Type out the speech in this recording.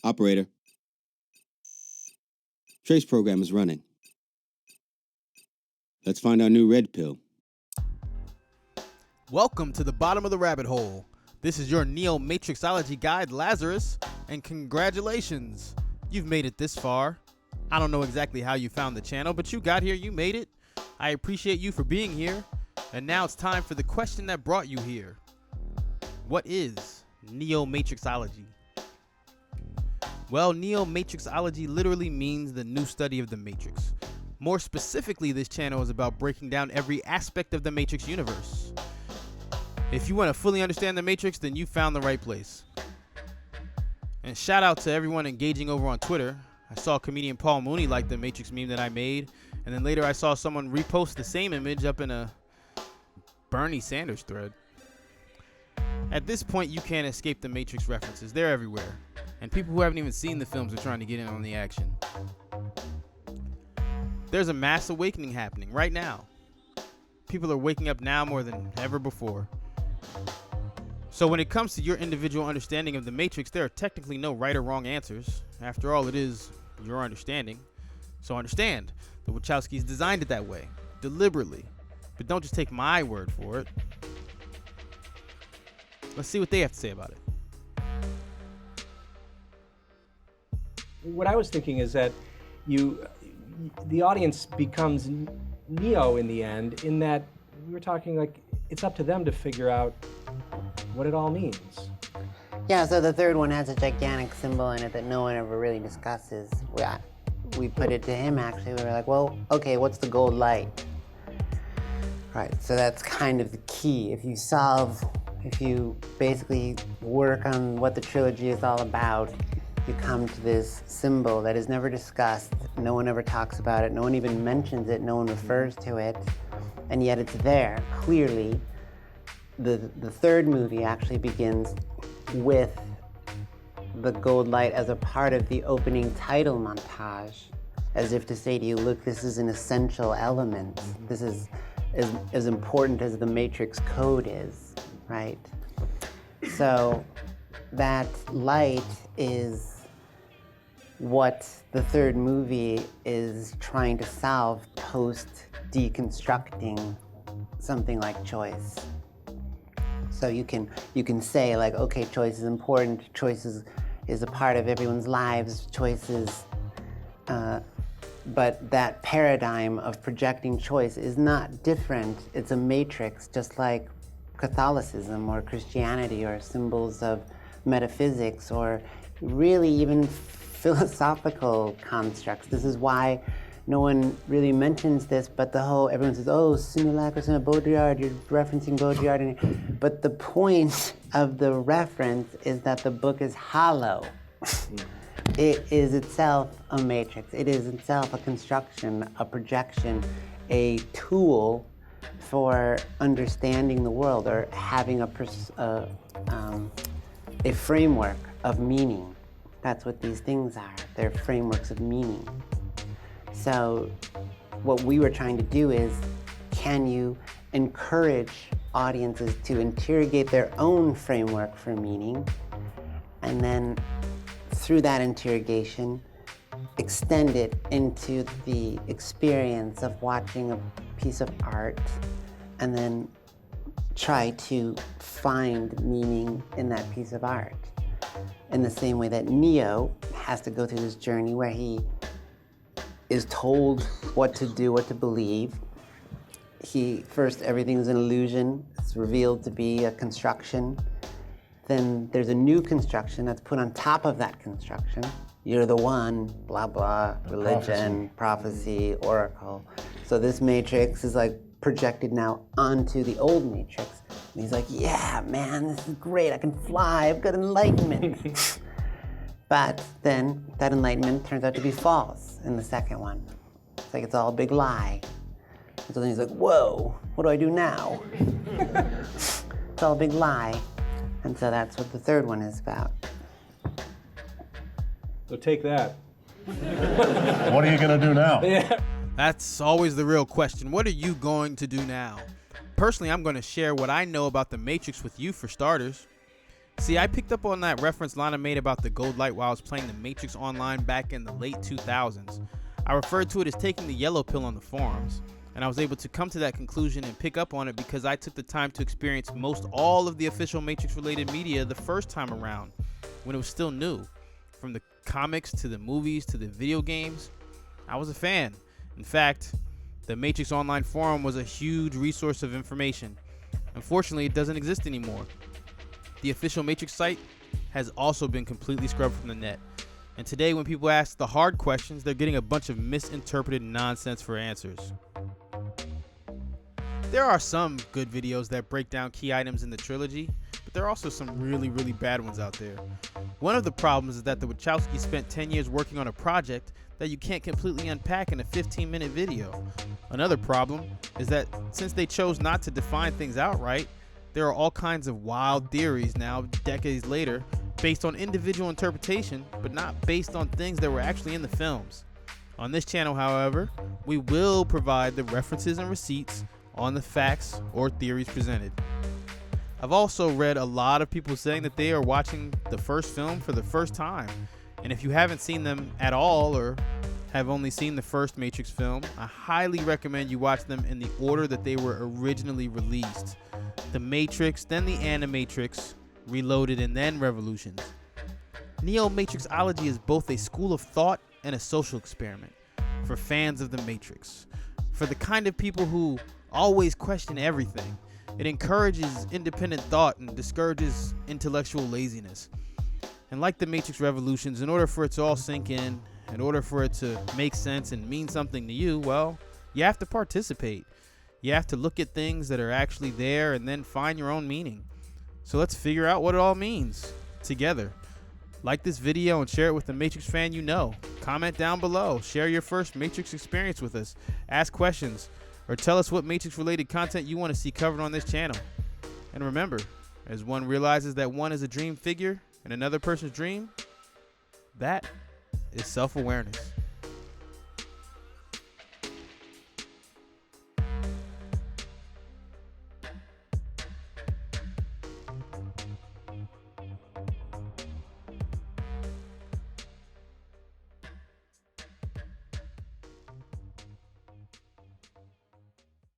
Operator. Trace program is running. Let's find our new red pill. Welcome to the bottom of the rabbit hole. This is your Neo-Matrixology guide, Lazarus, and congratulations, you've made it this far. I don't know exactly how you found the channel, but you got here, you made it. I appreciate you for being here, and now it's time for the question that brought you here. What is Neo-Matrixology? Well, Neo-Matrixology literally means the new study of the Matrix. More specifically, this channel is about breaking down every aspect of the Matrix universe. If you want to fully understand the Matrix, then you found the right place. And shout out to everyone engaging over on Twitter. I saw comedian Paul Mooney like the Matrix meme that I made, and then later I saw someone repost the same image up in a Bernie Sanders thread. At this point, you can't escape the Matrix references. They're everywhere. And people who haven't even seen the films are trying to get in on the action. There's a mass awakening happening right now. People are waking up now more than ever before. So when it comes to your individual understanding of the Matrix, there are technically no right or wrong answers. After all, it is your understanding. So understand, the Wachowskis designed it that way, deliberately. But don't just take my word for it. Let's see what they have to say about it. What I was thinking is that the audience becomes Neo in the end, in that we were talking like it's up to them to figure out what it all means. Yeah, so the third one has a gigantic symbol in it that no one ever really discusses. We put it to him, actually. We were like, well, okay, what's the gold light? Right, so that's kind of the key. If you basically work on what the trilogy is all about, you come to this symbol that is never discussed. No one ever talks about it. No one even mentions it. No one refers to it. And yet it's there, clearly. The third movie actually begins with the gold light as a part of the opening title montage, as if to say to you, look, this is an essential element. This is as important as the Matrix code is, right? So that light is what the third movie is trying to solve post-deconstructing something like choice. So you can say like, okay, choice is important, choice is a part of everyone's lives, choices, but that paradigm of projecting choice is not different. It's a matrix, just like Catholicism or Christianity or symbols of metaphysics or really even philosophical constructs. This is why no one really mentions this, but everyone says, oh, simulacra, Baudrillard, you're referencing Baudrillard. But the point of the reference is that the book is hollow. It is itself a matrix. It is itself a construction, a projection, a tool for understanding the world or having a framework of meaning. That's what these things are. They're frameworks of meaning. So what we were trying to do is, can you encourage audiences to interrogate their own framework for meaning, and then through that interrogation, extend it into the experience of watching a piece of art, and then try to find meaning in that piece of art. In the same way that Neo has to go through this journey where he is told what to do, what to believe. First, everything's an illusion. It's revealed to be a construction. Then there's a new construction that's put on top of that construction. You're the one, blah, blah, religion, prophecy, oracle. So this matrix is like projected now onto the old matrix. And he's like, yeah, man, this is great. I can fly. I've got enlightenment. But then that enlightenment turns out to be false in the second one. It's like it's all a big lie. And so then he's like, whoa, what do I do now? It's all a big lie. And so that's what the third one is about. So take that. What are you going to do now? Yeah. That's always the real question. What are you going to do now? Personally, I'm going to share what I know about the Matrix with you for starters. See, I picked up on that reference Lana made about the gold light while I was playing the Matrix Online back in the late 2000s. I referred to it as taking the yellow pill on the forums, and I was able to come to that conclusion and pick up on it because I took the time to experience most all of the official Matrix-related media the first time around, when it was still new. From the comics to the movies to the video games, I was a fan. In fact, the Matrix Online forum was a huge resource of information. Unfortunately, it doesn't exist anymore. The official Matrix site has also been completely scrubbed from the net. And today, when people ask the hard questions, they're getting a bunch of misinterpreted nonsense for answers. There are some good videos that break down key items in the trilogy, but there are also some really, really bad ones out there. One of the problems is that the Wachowskis spent 10 years working on a project that you can't completely unpack in a 15-minute video. Another problem is that since they chose not to define things outright, there are all kinds of wild theories now, decades later, based on individual interpretation, but not based on things that were actually in the films. On this channel, however, we will provide the references and receipts on the facts or theories presented. I've also read a lot of people saying that they are watching the first film for the first time. And if you haven't seen them at all or have only seen the first Matrix film, I highly recommend you watch them in the order that they were originally released. The Matrix, then the Animatrix, Reloaded, and then Revolutions. Neo-Matrixology is both a school of thought and a social experiment for fans of the Matrix. For the kind of people who always question everything, it encourages independent thought and discourages intellectual laziness. And like the Matrix Revolutions, in order for it to all sink in order for it to make sense and mean something to you, well, you have to participate. You have to look at things that are actually there and then find your own meaning. So let's figure out what it all means together. Like this video and share it with a Matrix fan you know. Comment down below. Share your first Matrix experience with us. Ask questions or tell us what Matrix-related content you want to see covered on this channel. And remember, as one realizes that one is a dream figure in another person's dream, that is self-awareness.